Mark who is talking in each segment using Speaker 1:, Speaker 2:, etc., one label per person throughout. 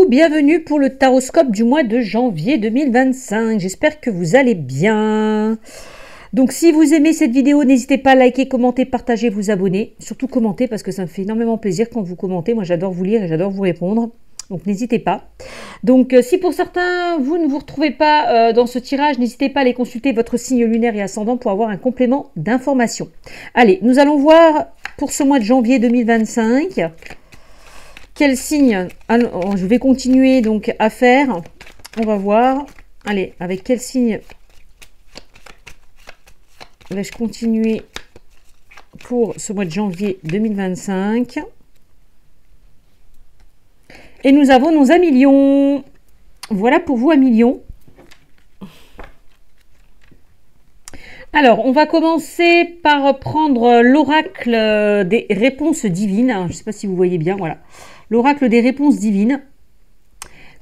Speaker 1: bienvenue pour le taroscope du mois de janvier 2025. J'espère que vous allez bien. Donc si vous aimez cette vidéo, n'hésitez pas à liker, commenter, partager, vous abonner. Surtout commenter parce que ça me fait énormément plaisir quand vous commentez. Moi j'adore vous lire et j'adore vous répondre. Donc n'hésitez pas. Donc si pour certains, vous ne vous retrouvez pas dans ce tirage, n'hésitez pas à aller consulter votre signe lunaire et ascendant pour avoir un complément d'information. Allez, nous allons voir pour ce mois de janvier 2025. Quel signe je vais continuer donc à faire. On va voir. Allez, avec quel signe vais-je continuer pour ce mois de janvier 2025. Et nous avons nos amis lions. Voilà pour vous, amis lions. Alors, on va commencer par prendre l'oracle des réponses divines. Je ne sais pas si vous voyez bien, voilà. L'oracle des réponses divines.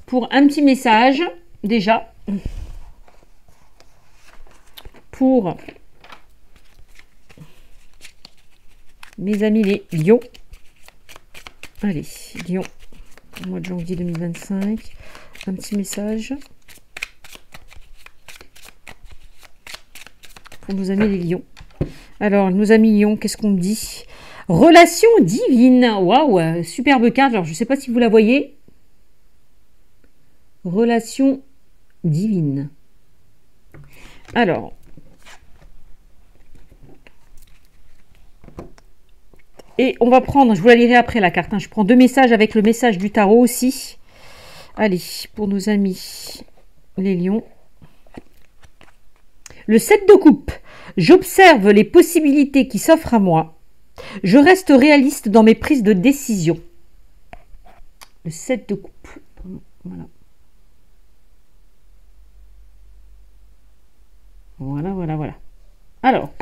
Speaker 1: Pour un petit message, déjà. Pour mes amis les lions. Allez, lions. Pour le mois de janvier 2025. Un petit message. Pour nos amis les lions. Alors, nos amis lions, qu'est-ce qu'on me dit? Relation divine. Waouh, superbe carte. Alors, je ne sais pas si vous la voyez. Relation divine. Alors. Et on va prendre, je vous la lirai après la carte. Je prends deux messages avec le message du tarot aussi. Allez, pour nos amis les lions. Le 7 de coupe. J'observe les possibilités qui s'offrent à moi. Je reste réaliste dans mes prises de décision. Le 7 de coupe. Voilà. Voilà. Alors.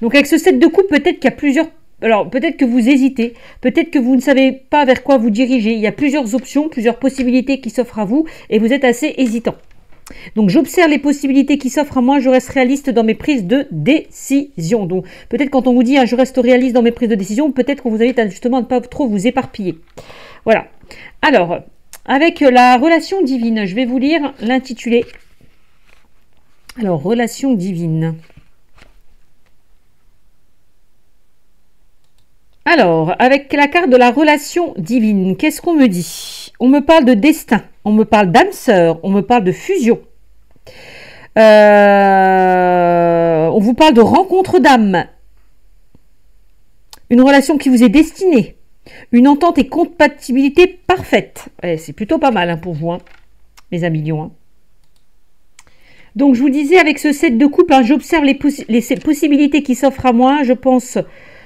Speaker 1: Donc avec ce 7 de coupe, peut-être qu'il y a plusieurs... Alors peut-être que vous hésitez. Peut-être que vous ne savez pas vers quoi vous diriger. Il y a plusieurs options, plusieurs possibilités qui s'offrent à vous. Et vous êtes assez hésitant. Donc j'observe les possibilités qui s'offrent à moi, je reste réaliste dans mes prises de décision. Donc peut-être quand on vous dit je reste réaliste dans mes prises de décision, peut-être qu'on vous invite justement à ne pas trop vous éparpiller. Voilà. Alors, avec la relation divine, je vais vous lire l'intitulé. Alors, relation divine. Alors, avec la carte de la relation divine, qu'est-ce qu'on me dit? On me parle de destin, on me parle d'âme sœur, on me parle de fusion. On vous parle de rencontre d'âme. Une relation qui vous est destinée. Une entente et compatibilité parfaite. C'est plutôt pas mal pour vous, mes amis lions. Donc, je vous disais, avec ce 7 de coupe, j'observe les possibilités qui s'offrent à moi. Je pense...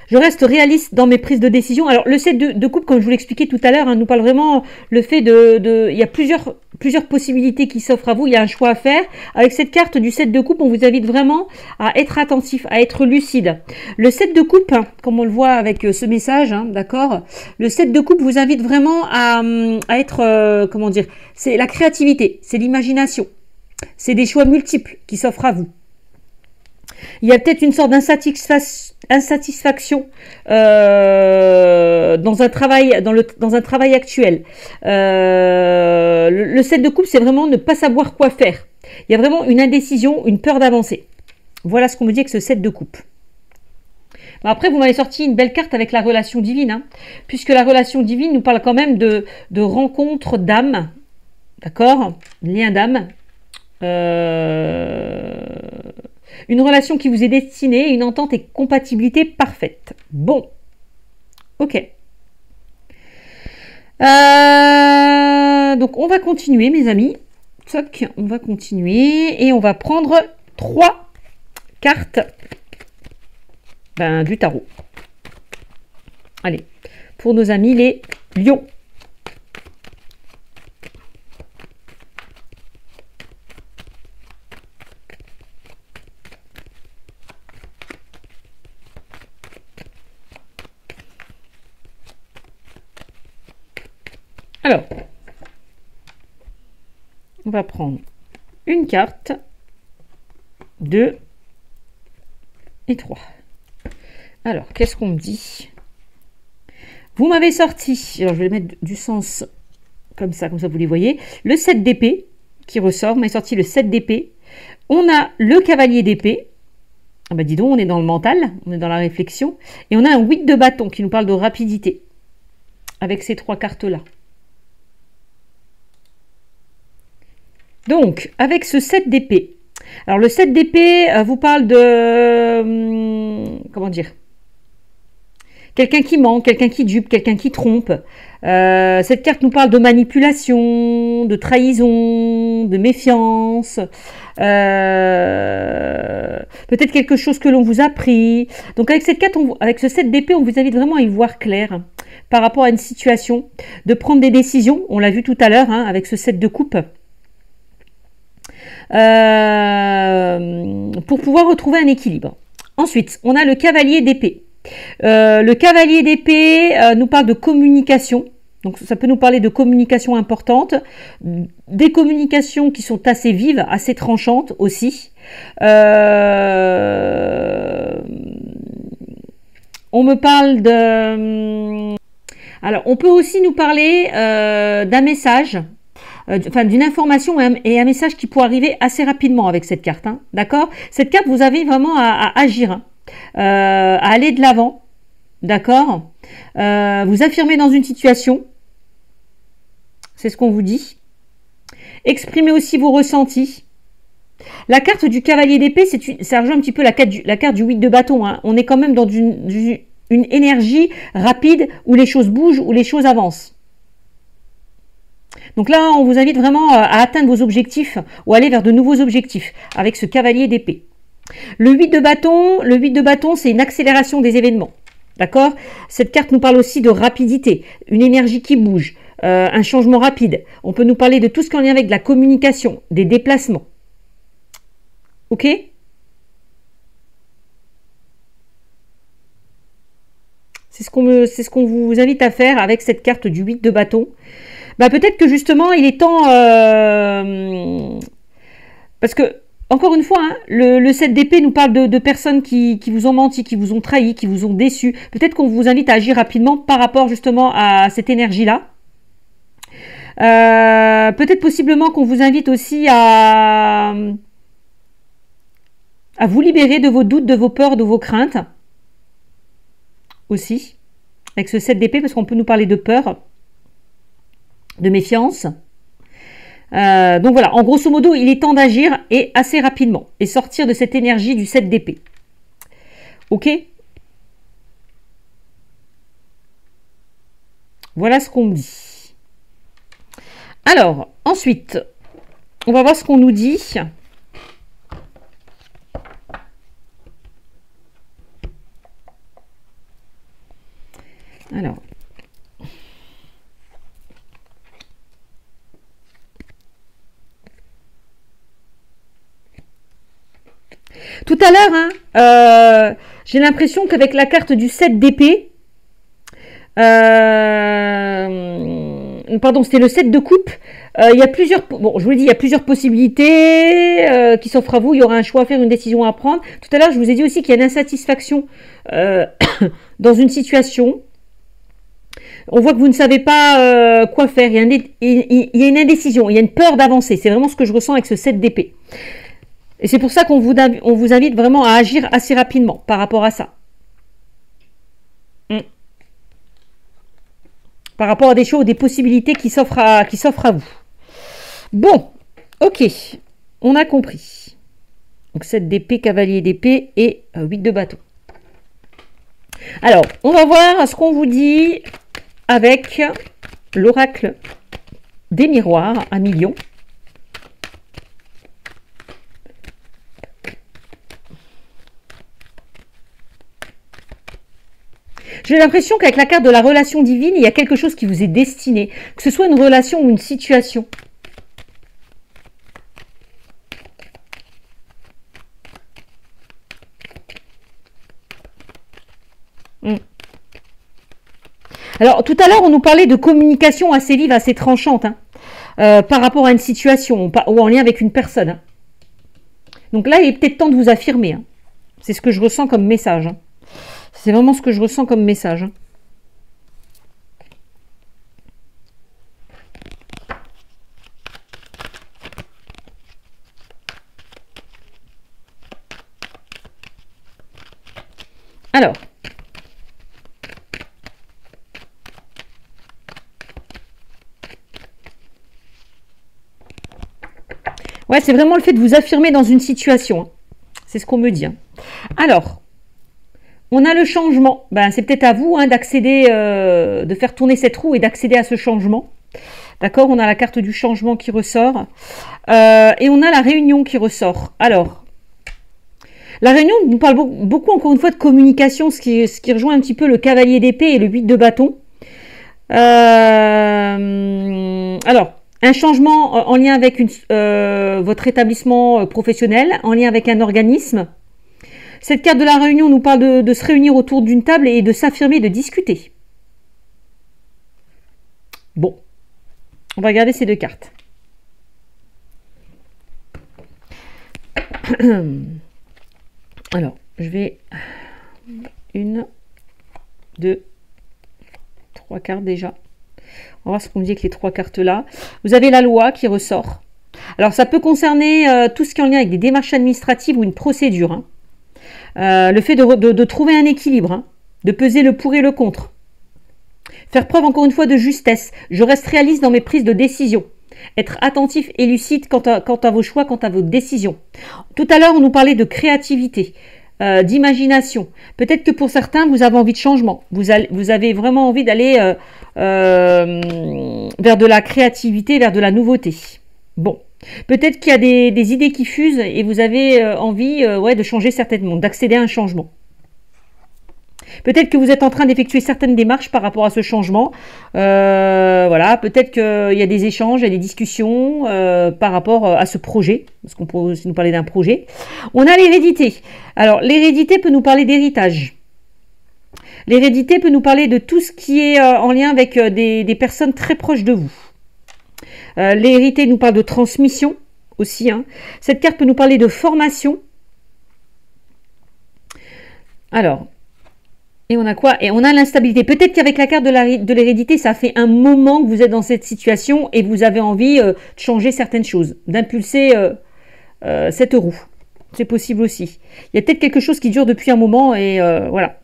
Speaker 1: Je reste réaliste dans mes prises de décision. Alors, le 7 de coupe, comme je vous l'expliquais tout à l'heure, nous parle vraiment le fait il y a plusieurs possibilités qui s'offrent à vous. Il y a un choix à faire. Avec cette carte du 7 de coupe, on vous invite vraiment à être attentif, à être lucide. Le 7 de coupe, comme on le voit avec ce message, d'accord, le 7 de coupe vous invite vraiment à être, comment dire, c'est la créativité, c'est l'imagination. C'est des choix multiples qui s'offrent à vous. Il y a peut-être une sorte d'insatisfaction dans un travail actuel. Le 7 de coupe, c'est vraiment ne pas savoir quoi faire. Il y a vraiment une indécision, une peur d'avancer. Voilà ce qu'on me dit avec ce 7 de coupe. Bon, après, vous m'avez sorti une belle carte avec la relation divine, puisque la relation divine nous parle quand même de rencontre d'âme, d'accord, lien d'âme. Une relation qui vous est destinée, une entente et compatibilité parfaite. Bon. Ok. Donc, on va continuer, mes amis. Toc, on va continuer. Et on va prendre 3 cartes du tarot. Allez. Pour nos amis, les lions. Alors, on va prendre une carte, 2 et 3. Alors, qu'est-ce qu'on me dit? Vous m'avez sorti, alors je vais mettre du sens comme ça vous les voyez, le 7 d'épée qui ressort, vous m'avez sorti le 7 d'épée. On a le cavalier d'épée. Ah bah dis donc, on est dans le mental, on est dans la réflexion. Et on a un 8 de bâton qui nous parle de rapidité. Avec ces 3 cartes-là. Donc, avec ce 7 d'épée. Alors, le 7 d'épée vous parle de... comment dire? Quelqu'un qui ment, quelqu'un qui dupe, quelqu'un qui trompe. Cette carte nous parle de manipulation, de trahison, de méfiance. Peut-être quelque chose que l'on vous a pris. Donc avec cette carte, avec ce 7 d'épée, on vous invite vraiment à y voir clair par rapport à une situation, de prendre des décisions. On l'a vu tout à l'heure avec ce 7 de coupe. Pour pouvoir retrouver un équilibre. Ensuite, on a le cavalier d'épée. Le cavalier d'épée nous parle de communication. Donc ça peut nous parler de communication importante, des communications qui sont assez vives, assez tranchantes aussi. On me parle de... Alors on peut aussi nous parler d'un message, enfin d'une information et un message qui peut arriver assez rapidement avec cette carte. D'accord? Cette carte, vous avez vraiment à agir, à aller de l'avant. D'accord? Vous affirmez dans une situation. C'est ce qu'on vous dit. Exprimez aussi vos ressentis. La carte du cavalier d'épée, ça rejoint un petit peu la carte du 8 de bâton. On est quand même dans une énergie rapide où les choses bougent, où les choses avancent. Donc là, on vous invite vraiment à atteindre vos objectifs ou aller vers de nouveaux objectifs avec ce cavalier d'épée. Le 8 de bâton, c'est une accélération des événements. D'accord? Cette carte nous parle aussi de rapidité, une énergie qui bouge. Un changement rapide. On peut nous parler de tout ce qui est en lien avec la communication, des déplacements. Ok? C'est ce qu'on vous invite à faire avec cette carte du 8 de bâton. Bah, peut-être que justement, il est temps... parce que, encore une fois, le 7 d'épée nous parle de personnes qui vous ont menti, qui vous ont trahi, qui vous ont déçu. Peut-être qu'on vous invite à agir rapidement par rapport justement à cette énergie-là. Peut-être possiblement qu'on vous invite aussi à vous libérer de vos doutes, de vos peurs, de vos craintes. Aussi. Avec ce 7 d'épée, parce qu'on peut nous parler de peur, de méfiance. Donc voilà, en grosso modo, il est temps d'agir et assez rapidement. Et sortir de cette énergie du 7 d'épée. Ok? Voilà ce qu'on me dit. Alors, ensuite, on va voir ce qu'on nous dit. Alors. Tout à l'heure, j'ai l'impression qu'avec la carte du 7 d'épée, pardon, c'était le 7 de coupe. Il y a plusieurs, bon, je vous l'ai dit, il y a plusieurs possibilités qui s'offrent à vous. Il y aura un choix à faire, une décision à prendre. Tout à l'heure, je vous ai dit aussi qu'il y a une insatisfaction dans une situation. On voit que vous ne savez pas quoi faire. Il y a une indécision, il y a une peur d'avancer. C'est vraiment ce que je ressens avec ce 7 d'épée. Et c'est pour ça qu'on vous invite vraiment à agir assez rapidement par rapport à ça. Par rapport à des choses, des possibilités qui s'offrent à vous. Bon, ok, on a compris. Donc 7 d'épée, cavalier d'épée et 8 de bâton. Alors, on va voir ce qu'on vous dit avec l'oracle des miroirs à millions. J'ai l'impression qu'avec la carte de la relation divine, il y a quelque chose qui vous est destiné, que ce soit une relation ou une situation. Alors, tout à l'heure, on nous parlait de communication assez vive, assez tranchante, par rapport à une situation ou en lien avec une personne. Donc là, il est peut-être temps de vous affirmer. C'est ce que je ressens comme message. C'est vraiment ce que je ressens comme message. Alors, ouais, c'est vraiment le fait de vous affirmer dans une situation. Hein. C'est ce qu'on me dit. Hein. Alors, on a le changement. Ben, c'est peut-être à vous hein, d'accéder, de faire tourner cette roue et d'accéder à ce changement. D'accord? On a la carte du changement qui ressort. Et on a la réunion qui ressort. Alors, la réunion nous parle beaucoup, encore une fois, de communication, ce qui rejoint un petit peu le cavalier d'épée et le 8 de bâton. Alors, un changement en lien avec votre établissement professionnel, en lien avec un organisme. Cette carte de la réunion nous parle de se réunir autour d'une table et de s'affirmer, de discuter. Bon, on va regarder ces deux cartes. Alors, je vais... 1, 2, 3 cartes déjà. On va voir ce qu'on me dit avec les 3 cartes-là. Vous avez la loi qui ressort. Alors, ça peut concerner tout ce qui est en lien avec des démarches administratives ou une procédure. Hein. Le fait de trouver un équilibre, hein, de peser le pour et le contre. Faire preuve encore une fois de justesse. Je reste réaliste dans mes prises de décision. Être attentif et lucide quant à vos choix, quant à vos décisions. Tout à l'heure, on nous parlait de créativité, d'imagination. Peut-être que pour certains, vous avez envie de changement. Vous avez vraiment envie d'aller vers de la créativité, vers de la nouveauté. Bon. Peut-être qu'il y a des idées qui fusent et vous avez envie de changer certainement, d'accéder à un changement. Peut-être que vous êtes en train d'effectuer certaines démarches par rapport à ce changement. Voilà, peut-être qu'il y a des échanges, il y a des discussions par rapport à ce projet, parce qu'on peut aussi nous parler d'un projet. On a l'hérédité. Alors, l'hérédité peut nous parler d'héritage. L'hérédité peut nous parler de tout ce qui est en lien avec des personnes très proches de vous. L'hérité nous parle de transmission aussi. Hein. Cette carte peut nous parler de formation. Alors, et on a quoi? Et on a l'instabilité. Peut-être qu'avec la carte de l'hérédité, ça fait un moment que vous êtes dans cette situation et vous avez envie de changer certaines choses, d'impulser cette roue. C'est possible aussi. Il y a peut-être quelque chose qui dure depuis un moment et voilà.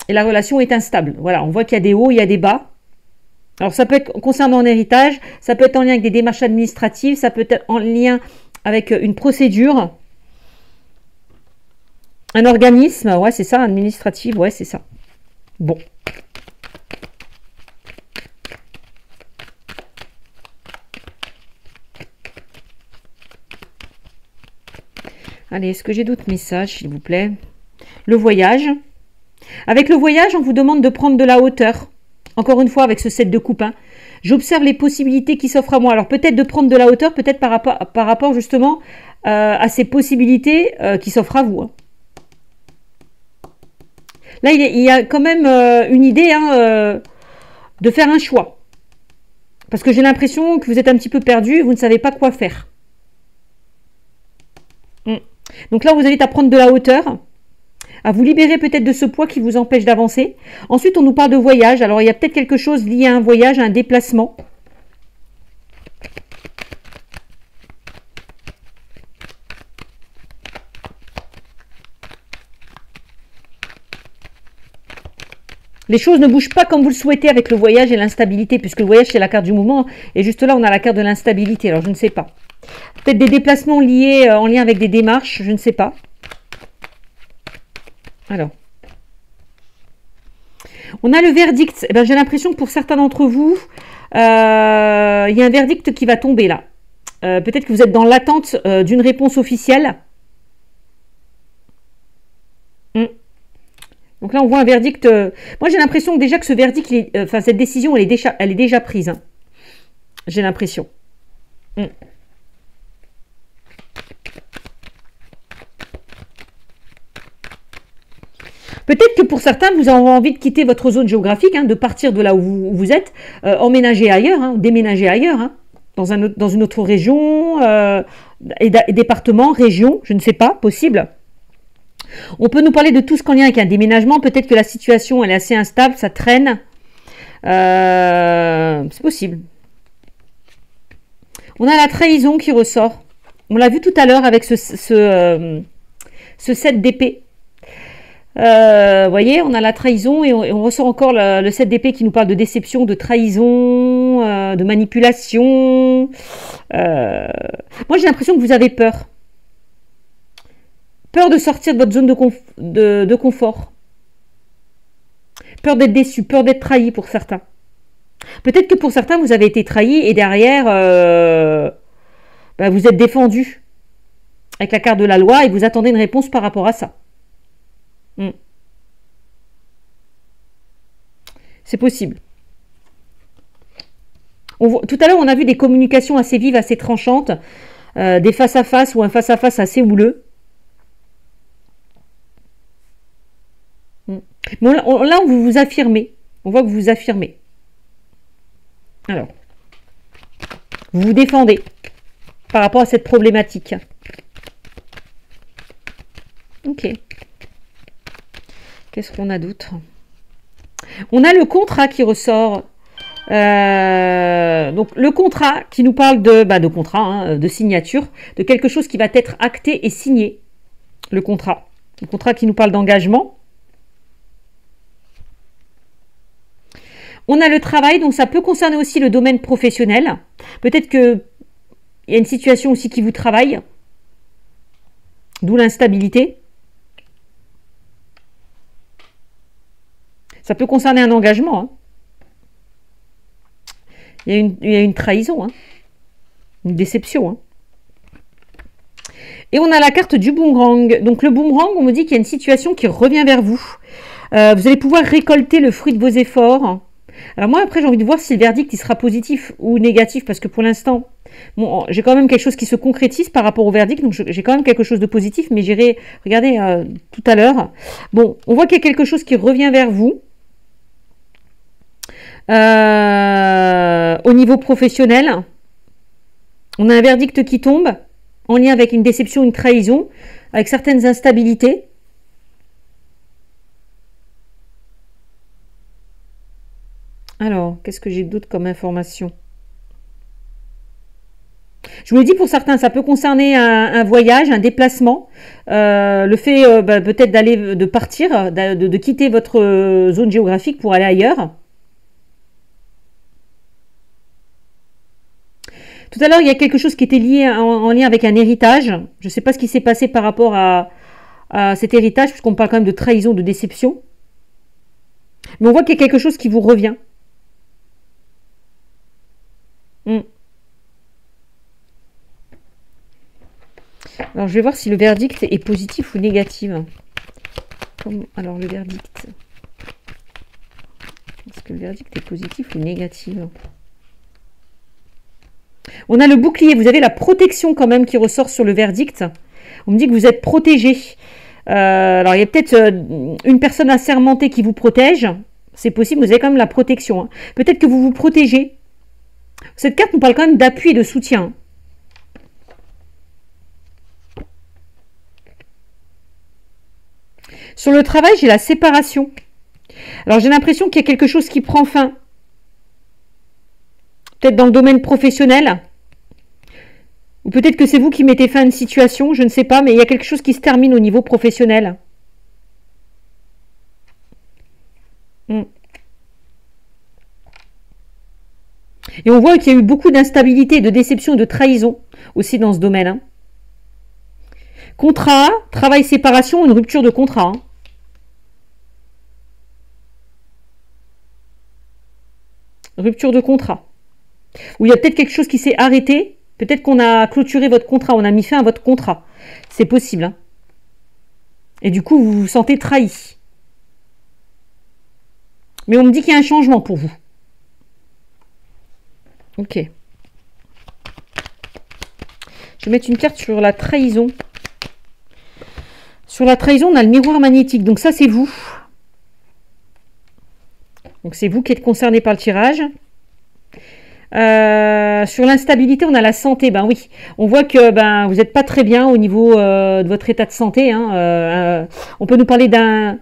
Speaker 1: Et la relation est instable. Voilà, on voit qu'il y a des hauts, il y a des bas. Alors, ça peut être concernant un héritage, ça peut être en lien avec des démarches administratives, ça peut être en lien avec une procédure, un organisme, ouais, c'est ça, administratif, ouais, c'est ça. Bon. Allez, est-ce que j'ai d'autres messages, s'il vous plaît? Le voyage. Avec le voyage, on vous demande de prendre de la hauteur. Encore une fois, avec ce set de coupe, hein, j'observe les possibilités qui s'offrent à moi. Alors, peut-être de prendre de la hauteur, peut-être par rapport justement à ces possibilités qui s'offrent à vous. Hein. Là, il y a quand même une idée hein, de faire un choix. Parce que j'ai l'impression que vous êtes un petit peu perdu et vous ne savez pas quoi faire. Donc là, on vous invite à prendre de la hauteur, à vous libérer peut-être de ce poids qui vous empêche d'avancer. Ensuite, on nous parle de voyage. Alors, il y a peut-être quelque chose lié à un voyage, à un déplacement. Les choses ne bougent pas comme vous le souhaitez avec le voyage et l'instabilité, puisque le voyage, c'est la carte du mouvement. Et juste là, on a la carte de l'instabilité. Alors, je ne sais pas. Peut-être des déplacements liés en lien avec des démarches, je ne sais pas. Alors. On a le verdict. Eh ben, j'ai l'impression que pour certains d'entre vous, il y a un verdict qui va tomber là. Peut-être que vous êtes dans l'attente d'une réponse officielle. Donc là, on voit un verdict. Moi, j'ai l'impression déjà que ce verdict, cette décision, elle est déjà prise. Hein. J'ai l'impression. Peut-être que pour certains, vous avez envie de quitter votre zone géographique, hein, de partir de là où vous êtes, emménager ailleurs, hein, déménager ailleurs, hein, dans une autre région, département, région, je ne sais pas, possible. On peut nous parler de tout ce qu'en lien avec un déménagement. Peut-être que la situation elle est assez instable, ça traîne. C'est possible. On a la trahison qui ressort. On l'a vu tout à l'heure avec ce set d'épée. Vous voyez, on a la trahison et on ressort encore le 7 d'épée qui nous parle de déception, de trahison, de manipulation. Moi, j'ai l'impression que vous avez peur. Peur de sortir de votre zone de confort. Peur d'être déçu, peur d'être trahi pour certains. Peut-être que pour certains, vous avez été trahi et derrière, vous êtes défendu avec la carte de la loi et vous attendez une réponse par rapport à ça. C'est possible. Tout à l'heure, on a vu des communications assez vives, assez tranchantes, des face-à-face ou un face-à-face assez houleux. Bon, là, vous vous affirmez. On voit que vous vous affirmez. Alors, vous vous défendez par rapport à cette problématique. Ok. Qu'est-ce qu'on a d'autre? On a le contrat qui ressort. Donc le contrat qui nous parle de contrat, hein, de signature, de quelque chose qui va être acté et signé. Le contrat. Le contrat qui nous parle d'engagement. On a le travail, donc ça peut concerner aussi le domaine professionnel. Peut-être qu'il y a une situation aussi qui vous travaille. D'où l'instabilité. Ça peut concerner un engagement. Hein. Il y a une trahison, hein. Une déception. Hein. Et on a la carte du boomerang. Donc le boomerang, on me dit qu'il y a une situation qui revient vers vous. Vous allez pouvoir récolter le fruit de vos efforts. Alors moi, après, j'ai envie de voir si le verdict il sera positif ou négatif, parce que pour l'instant, bon, j'ai quand même quelque chose qui se concrétise par rapport au verdict, donc j'ai quand même quelque chose de positif, mais j'irai regarder tout à l'heure. Bon, on voit qu'il y a quelque chose qui revient vers vous. Au niveau professionnel, on a un verdict qui tombe en lien avec une déception, une trahison, avec certaines instabilités. Alors, qu'est-ce que j'ai d'autre comme information? Je vous l'ai dit, pour certains, ça peut concerner un voyage, un déplacement, le fait peut-être de partir, de quitter votre zone géographique pour aller ailleurs. Tout à l'heure, il y a quelque chose qui était lié en lien avec un héritage. Je ne sais pas ce qui s'est passé par rapport à cet héritage, puisqu'on parle quand même de trahison, de déception. Mais on voit qu'il y a quelque chose qui vous revient. Alors, je vais voir si le verdict est positif ou négatif. Alors, le verdict. Est-ce que le verdict est positif ou négatif? On a le bouclier. Vous avez la protection quand même qui ressort sur le verdict. On me dit que vous êtes protégé. Alors, il y a peut-être une personne assermentée qui vous protège. C'est possible, vous avez quand même la protection. Hein. Peut-être que vous vous protégez. Cette carte nous parle quand même d'appui et de soutien. Sur le travail, j'ai la séparation. Alors, j'ai l'impression qu'il y a quelque chose qui prend fin. Peut-être dans le domaine professionnel. Ou peut-être que c'est vous qui mettez fin à une situation, je ne sais pas, mais il y a quelque chose qui se termine au niveau professionnel. Et on voit qu'il y a eu beaucoup d'instabilité, de déception, de trahison aussi dans ce domaine. Hein. Contrat, travail, séparation, une rupture de contrat. Hein. Rupture de contrat. Ou il y a peut-être quelque chose qui s'est arrêté. Peut-être qu'on a clôturé votre contrat, on a mis fin à votre contrat. C'est possible. Hein. Et du coup, vous vous sentez trahi. Mais on me dit qu'il y a un changement pour vous. Ok. Je vais mettre une carte sur la trahison. Sur la trahison, on a le miroir magnétique. Donc ça, c'est vous. Donc c'est vous qui êtes concerné par le tirage. Sur l'instabilité, on a la santé. Ben oui, on voit que vous n'êtes pas très bien au niveau de votre état de santé. Hein. On peut nous parler d'un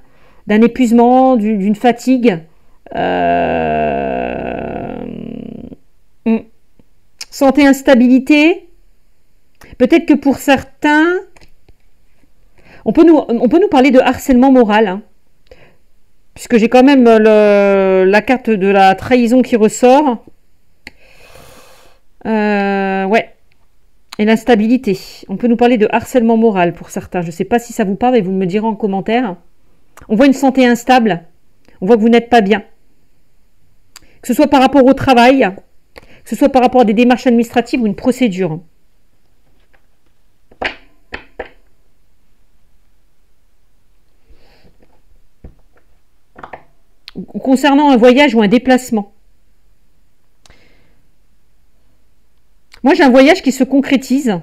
Speaker 1: épuisement, d'une fatigue. Santé, instabilité. Peut-être que pour certains, On peut nous parler de harcèlement moral, hein, puisque j'ai quand même la carte de la trahison qui ressort. Ouais. Et l'instabilité. On peut nous parler de harcèlement moral pour certains. Je ne sais pas si ça vous parle et vous me direz en commentaire. On voit une santé instable. On voit que vous n'êtes pas bien. Que ce soit par rapport au travail, que ce soit par rapport à des démarches administratives ou une procédure. Concernant un voyage ou un déplacement. Moi, j'ai un voyage qui se concrétise.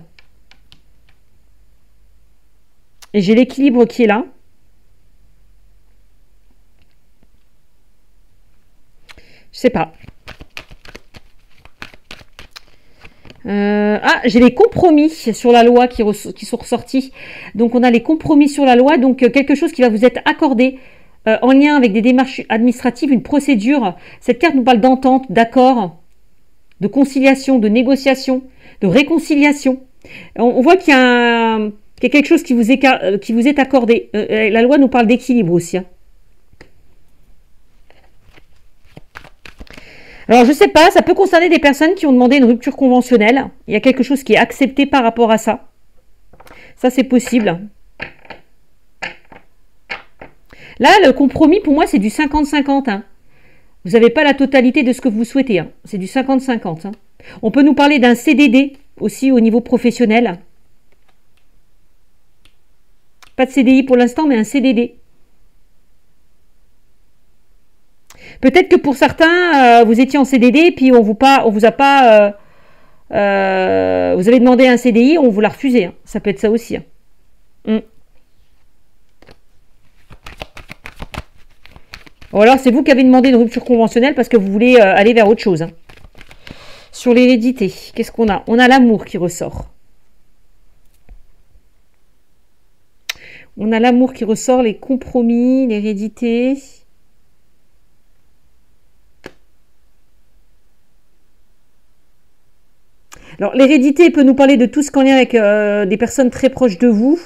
Speaker 1: Et j'ai l'équilibre qui est là. Je sais pas. J'ai les compromis sur la loi qui sont ressortis. Donc, on a les compromis sur la loi. Donc, quelque chose qui va vous être accordé en lien avec des démarches administratives, une procédure. Cette carte nous parle d'entente, d'accord, de conciliation, de négociation, de réconciliation. On voit qu'il y a quelque chose qui vous est accordé. La loi nous parle d'équilibre aussi. Hein. Alors, je ne sais pas, ça peut concerner des personnes qui ont demandé une rupture conventionnelle. Il y a quelque chose qui est accepté par rapport à ça. Ça, c'est possible. Là, le compromis, pour moi, c'est du 50-50. Hein. Vous n'avez pas la totalité de ce que vous souhaitez. Hein. C'est du 50-50. Hein. On peut nous parler d'un CDD aussi au niveau professionnel. Pas de CDI pour l'instant, mais un CDD. Peut-être que pour certains, vous étiez en CDD, puis vous avez demandé un CDI, on vous l'a refusé. Hein. Ça peut être ça aussi. Hein. Ou alors c'est vous qui avez demandé une rupture conventionnelle parce que vous voulez aller vers autre chose. Hein. Sur l'hérédité, qu'est-ce qu'on a? On a l'amour qui ressort. On a l'amour qui ressort, les compromis, l'hérédité. Alors, l'hérédité peut nous parler de tout ce qu'en lien avec des personnes très proches de vous.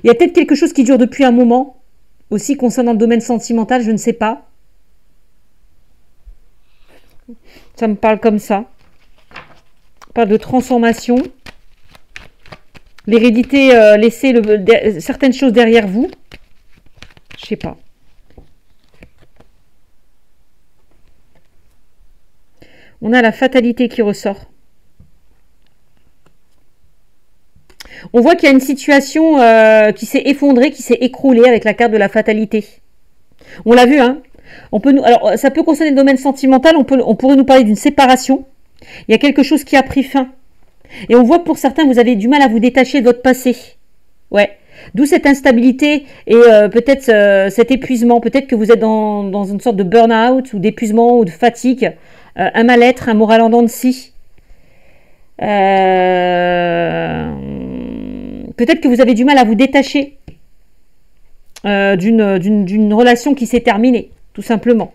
Speaker 1: Il y a peut-être quelque chose qui dure depuis un moment, aussi concernant le domaine sentimental, je ne sais pas. Ça me parle comme ça. On parle de transformation. L'hérédité, laisser certaines choses derrière vous. Je ne sais pas. On a la fatalité qui ressort. On voit qu'il y a une situation qui s'est effondrée, qui s'est écroulée avec la carte de la fatalité. On l'a vu, hein. Alors, ça peut concerner le domaine sentimental, on pourrait nous parler d'une séparation. Il y a quelque chose qui a pris fin. Et on voit que pour certains, vous avez du mal à vous détacher de votre passé. Ouais. D'où cette instabilité et peut-être cet épuisement. Peut-être que vous êtes dans une sorte de burn-out ou d'épuisement ou de fatigue. Un mal-être, un moral en dents de scie. Peut-être que vous avez du mal à vous détacher d'une relation qui s'est terminée, tout simplement.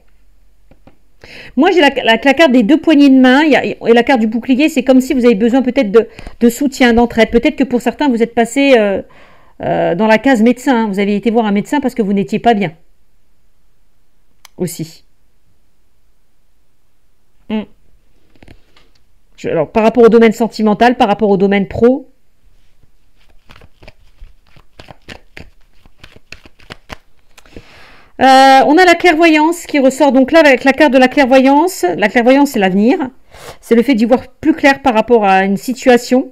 Speaker 1: Moi, j'ai la carte des deux poignées de main et la carte du bouclier. C'est comme si vous avez besoin peut-être de soutien, d'entraide. Peut-être que pour certains, vous êtes passé dans la case médecin. Hein. Vous avez été voir un médecin parce que vous n'étiez pas bien. Aussi. Alors, par rapport au domaine sentimental, par rapport au domaine pro. On a la clairvoyance qui ressort. Donc là, avec la carte de la clairvoyance, c'est l'avenir. C'est le fait d'y voir plus clair par rapport à une situation.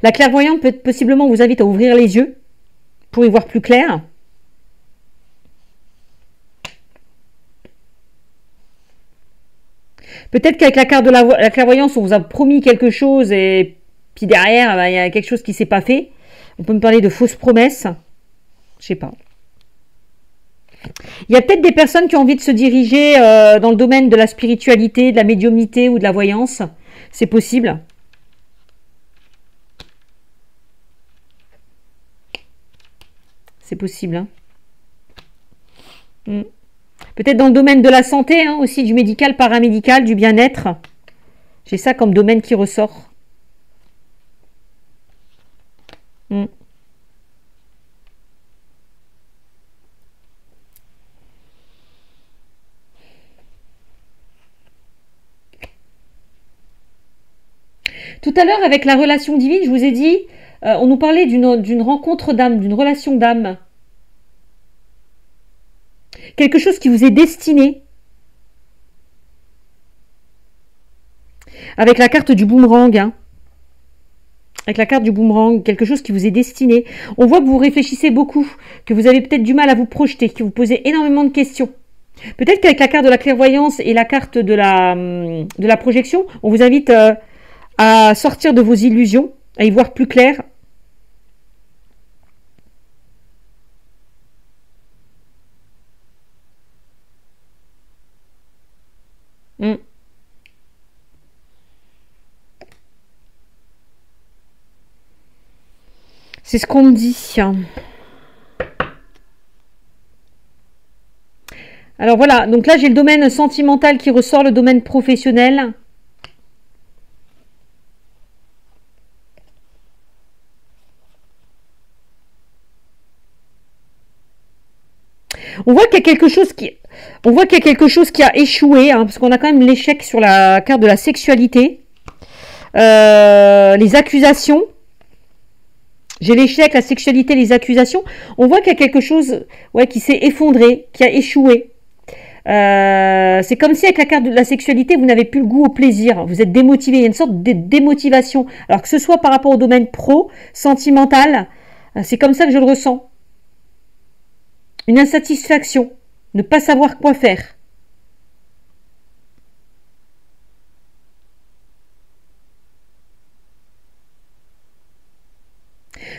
Speaker 1: La clairvoyante peut possiblement vous invite à ouvrir les yeux pour y voir plus clair. Peut-être qu'avec la carte de la clairvoyance, on vous a promis quelque chose et puis derrière, il y a quelque chose qui ne s'est pas fait. On peut me parler de fausses promesses. Je sais pas. Il y a peut-être des personnes qui ont envie de se diriger dans le domaine de la spiritualité, de la médiumnité ou de la voyance. C'est possible. C'est possible. Hein. Peut-être dans le domaine de la santé, hein, aussi du médical, paramédical, du bien-être. J'ai ça comme domaine qui ressort. Hmm. Tout à l'heure, avec la relation divine, je vous ai dit, on nous parlait d'une rencontre d'âme, d'une relation d'âme. Quelque chose qui vous est destiné. Avec la carte du boomerang, hein. Avec la carte du boomerang, quelque chose qui vous est destiné. On voit que vous réfléchissez beaucoup, que vous avez peut-être du mal à vous projeter, que vous posez énormément de questions. Peut-être qu'avec la carte de la clairvoyance et la carte de la projection, on vous invite à sortir de vos illusions, à y voir plus clair. C'est ce qu'on me dit. Alors voilà, donc là j'ai le domaine sentimental qui ressort, le domaine professionnel. On voit qu'il y a quelque chose qui a échoué, hein, parce qu'on a quand même l'échec sur la carte de la sexualité. Les accusations. J'ai l'échec, la sexualité, les accusations. On voit qu'il y a quelque chose qui s'est effondré, qui a échoué. C'est comme si avec la carte de la sexualité, vous n'avez plus le goût au plaisir. Vous êtes démotivé. Il y a une sorte de démotivation. Alors que ce soit par rapport au domaine pro, sentimental, c'est comme ça que je le ressens. Une insatisfaction. Ne pas savoir quoi faire.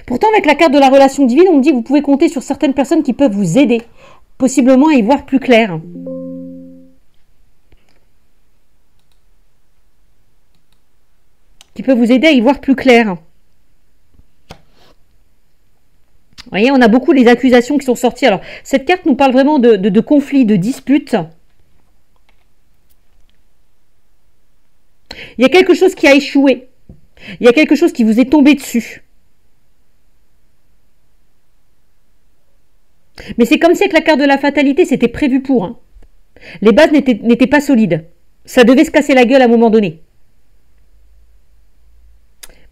Speaker 1: Pourtant, avec la carte de la relation divine, on me dit que vous pouvez compter sur certaines personnes qui peuvent vous aider, possiblement à y voir plus clair. Qui peuvent vous aider à y voir plus clair. Vous voyez, on a beaucoup les accusations qui sont sorties. Alors, cette carte nous parle vraiment de conflits, de disputes. Il y a quelque chose qui a échoué. Il y a quelque chose qui vous est tombé dessus. Mais c'est comme si avec la carte de la fatalité, c'était prévu pour. Hein. Les bases n'étaient pas solides. Ça devait se casser la gueule à un moment donné.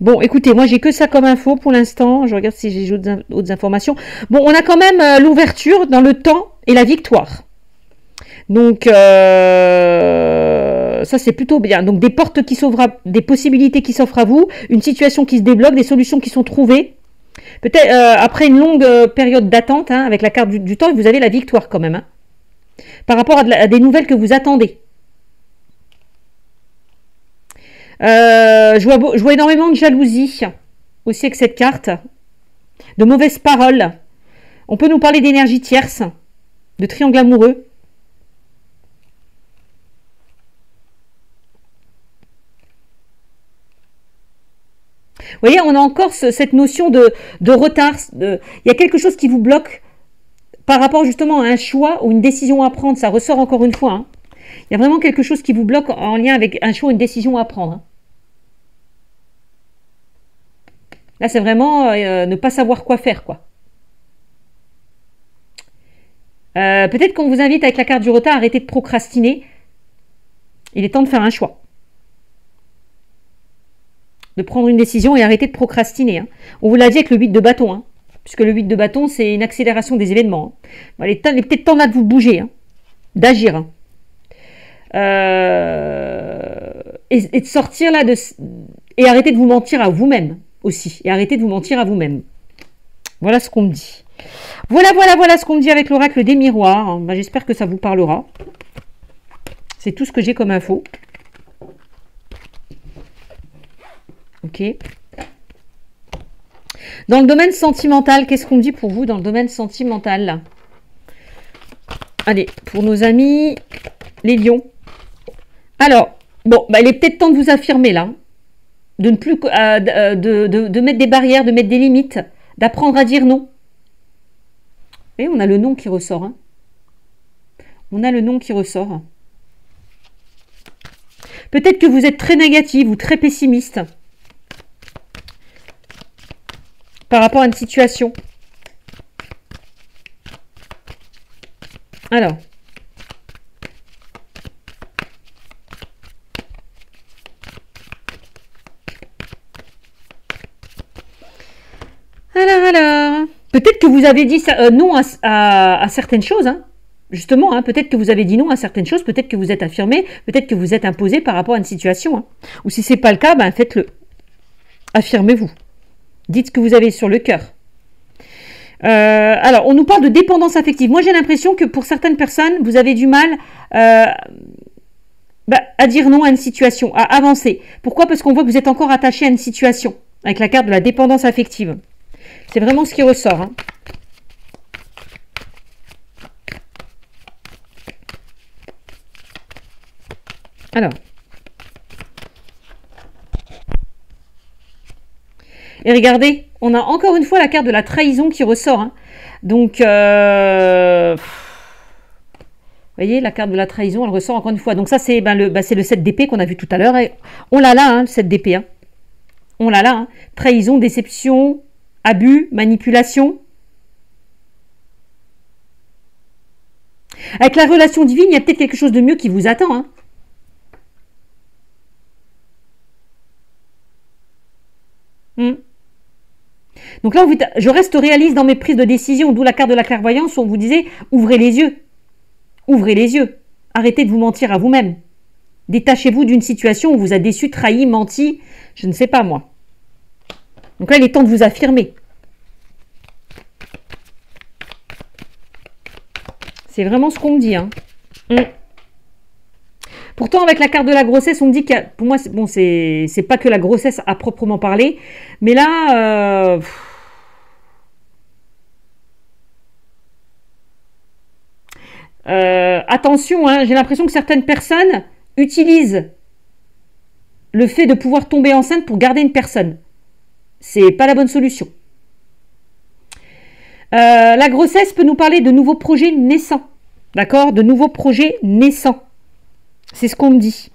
Speaker 1: Bon, écoutez, moi j'ai que ça comme info pour l'instant. Je regarde si j'ai d'autres informations. Bon, on a quand même l'ouverture dans le temps et la victoire. Donc, ça c'est plutôt bien. Donc, des portes qui s'ouvrent, des possibilités qui s'offrent à vous, une situation qui se débloque, des solutions qui sont trouvées. Peut-être après une longue période d'attente, hein, avec la carte du temps, vous avez la victoire quand même. Hein, par rapport à des nouvelles que vous attendez. Je vois énormément de jalousie aussi avec cette carte. De mauvaises paroles. On peut nous parler d'énergie tierce, de triangle amoureux. Vous voyez, on a encore cette notion de retard. Il y a quelque chose qui vous bloque par rapport justement à un choix ou une décision à prendre. Ça ressort encore une fois. Hein. Il y a vraiment quelque chose qui vous bloque en lien avec un choix ou une décision à prendre. Hein. Là, c'est vraiment ne pas savoir quoi faire, quoi. Peut-être qu'on vous invite avec la carte du retard à arrêter de procrastiner. Il est temps de faire un choix. De prendre une décision et arrêter de procrastiner. Hein. On vous l'a dit avec le 8 de bâton. Hein, puisque le 8 de bâton, c'est une accélération des événements. Hein. Il est peut-être temps là de vous bouger. Hein, d'agir. Hein. Et de sortir là et arrêter de vous mentir à vous-même aussi. Et arrêter de vous mentir à vous-même. Voilà ce qu'on me dit. Voilà ce qu'on me dit avec l'oracle des miroirs. Ben, j'espère que ça vous parlera. C'est tout ce que j'ai comme info. Ok. Dans le domaine sentimental, qu'est-ce qu'on me dit pour vous dans le domaine sentimental? Allez, pour nos amis, les lions. Alors, bon, bah, il est peut-être temps de vous affirmer là. De ne plus de mettre des barrières, de mettre des limites, d'apprendre à dire non. Et on a le non qui ressort. Hein. On a le non qui ressort. Peut-être que vous êtes très négative ou très pessimiste par rapport à une situation. Alors. Alors. Peut-être que vous avez dit non à certaines choses, hein. Justement, hein, peut-être que vous avez dit non à certaines choses, peut-être que vous êtes affirmé, peut-être que vous êtes imposé par rapport à une situation. Hein. Ou si ce n'est pas le cas, ben faites-le. Affirmez-vous. Dites ce que vous avez sur le cœur. Alors, on nous parle de dépendance affective. Moi, j'ai l'impression que pour certaines personnes, vous avez du mal à dire non à une situation, à avancer. Pourquoi? Parce qu'on voit que vous êtes encore attaché à une situation, avec la carte de la dépendance affective. C'est vraiment ce qui ressort. Hein. Alors. Et regardez, on a encore une fois la carte de la trahison qui ressort. Hein. Donc, vous voyez, la carte de la trahison, elle ressort encore une fois. Donc ça, c'est le 7 d'épée qu'on a vu tout à l'heure. On l'a là, hein, le 7 d'épée. Hein. On l'a là. Hein. Trahison, déception, abus, manipulation. Avec la relation divine, il y a peut-être quelque chose de mieux qui vous attend. Hein. Donc là, je reste réaliste dans mes prises de décision, d'où la carte de la clairvoyance où on vous disait ouvrez les yeux. Ouvrez les yeux. Arrêtez de vous mentir à vous-même. Détachez-vous d'une situation où on vous a déçu, trahi, menti, je ne sais pas moi. Donc là, il est temps de vous affirmer. C'est vraiment ce qu'on me dit. Hein. Pourtant, avec la carte de la grossesse, on me dit que pour moi, bon, c'est pas que la grossesse à proprement parler, mais là, attention, hein, j'ai l'impression que certaines personnes utilisent le fait de pouvoir tomber enceinte pour garder une personne. C'est pas la bonne solution. La grossesse peut nous parler de nouveaux projets naissants. D'accord? De nouveaux projets naissants. C'est ce qu'on me dit.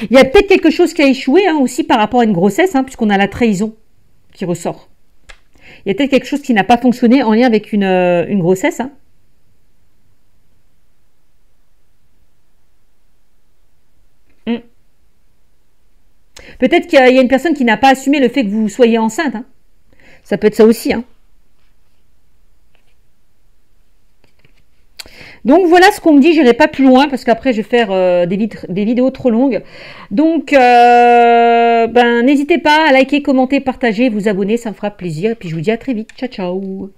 Speaker 1: Il y a peut-être quelque chose qui a échoué hein, aussi par rapport à une grossesse, hein, puisqu'on a la trahison qui ressort. Il y a peut-être quelque chose qui n'a pas fonctionné en lien avec une grossesse. Hein. Peut-être qu'il y a une personne qui n'a pas assumé le fait que vous soyez enceinte. Hein. Ça peut être ça aussi. Hein. Donc voilà ce qu'on me dit, je n'irai pas plus loin parce qu'après je vais faire des vidéos trop longues. Donc n'hésitez pas à liker, commenter, partager, vous abonner, ça me fera plaisir. Et puis je vous dis à très vite. Ciao, ciao.